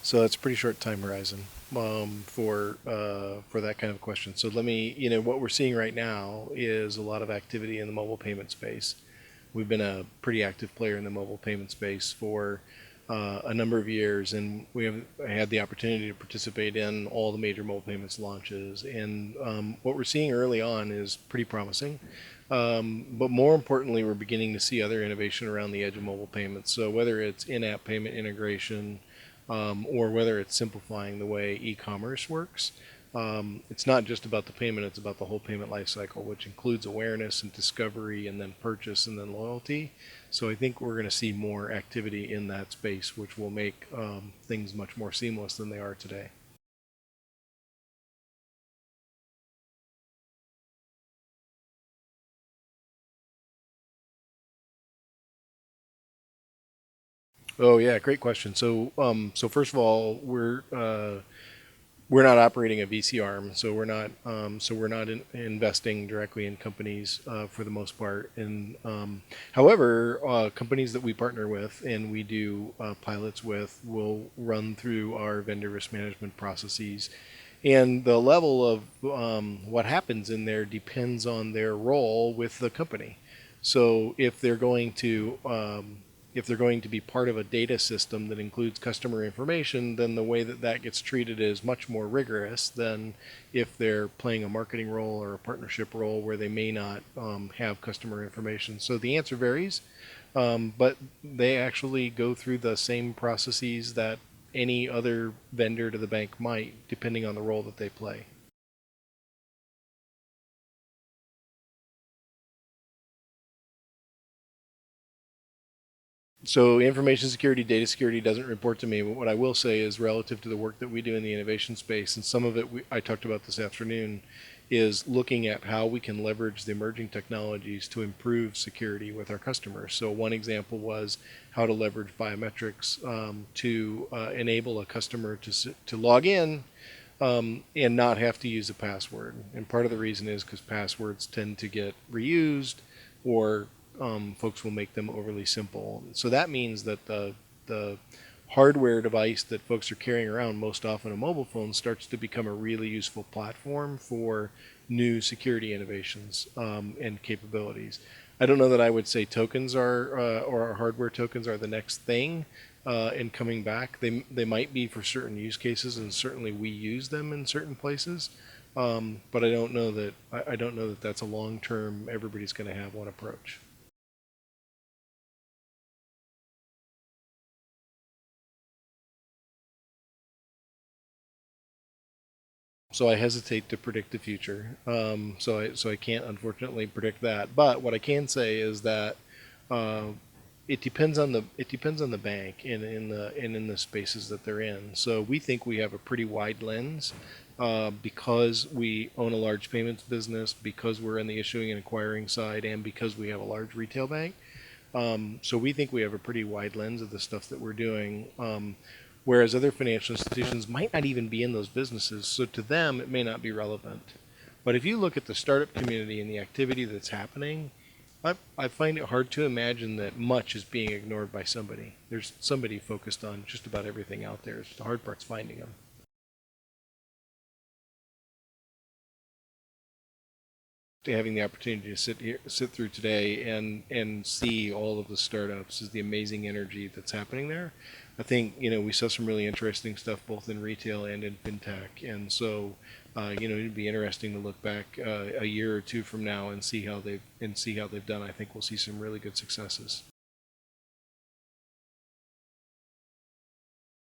So it's a pretty short time horizon for that kind of question. So let me, what we're seeing right now is a lot of activity in the mobile payment space. We've been a pretty active player in the mobile payment space for a number of years, and we have had the opportunity to participate in all the major mobile payments launches. And what we're seeing early on is pretty promising. But more importantly, we're beginning to see other innovation around the edge of mobile payments. So whether it's in-app payment integration, or whether it's simplifying the way e-commerce works. It's not just about the payment, it's about the whole payment lifecycle, which includes awareness and discovery and then purchase and then loyalty. So I think we're going to see more activity in that space, which will make things much more seamless than they are today. Oh yeah, great question. So first of all, we're not operating a VC arm, so we're not investing directly in companies for the most part. And however, companies that we partner with and we do pilots with will run through our vendor risk management processes. And the level of what happens in there depends on their role with the company. So if they're going to be part of a data system that includes customer information, then the way that that gets treated is much more rigorous than if they're playing a marketing role or a partnership role where they may not have customer information. So the answer varies, but they actually go through the same processes that any other vendor to the bank might, depending on the role that they play. So information security, data security doesn't report to me, but what I will say is relative to the work that we do in the innovation space, and some of it I talked about this afternoon, is looking at how we can leverage the emerging technologies to improve security with our customers. So one example was how to leverage biometrics to enable a customer to log in and not have to use a password. And part of the reason is because passwords tend to get reused, or folks will make them overly simple. So that means that the hardware device that folks are carrying around, most often a mobile phone, starts to become a really useful platform for new security innovations and capabilities. I don't know that I would say tokens are or hardware tokens are the next thing in coming back. They might be for certain use cases, and certainly we use them in certain places. But I don't know that that's a long term. Everybody's going to have one approach. So I hesitate to predict the future. So I can't unfortunately predict that. But what I can say is that uh, it depends on the bank and in the spaces that they're in. So we think we have a pretty wide lens because we own a large payments business, because we're in the issuing and acquiring side, and because we have a large retail bank. So we think we have a pretty wide lens of the stuff that we're doing, whereas other financial institutions might not even be in those businesses. So to them, it may not be relevant. But if you look at the startup community and the activity that's happening, I find it hard to imagine that much is being ignored by somebody. There's somebody focused on just about everything out there. The hard part's finding them. Having the opportunity to sit through today, and see all of the startups is the amazing energy that's happening there. I think we saw some really interesting stuff both in retail and in fintech, and so it'd be interesting to look back a year or two from now and see how they've done. I think we'll see some really good successes.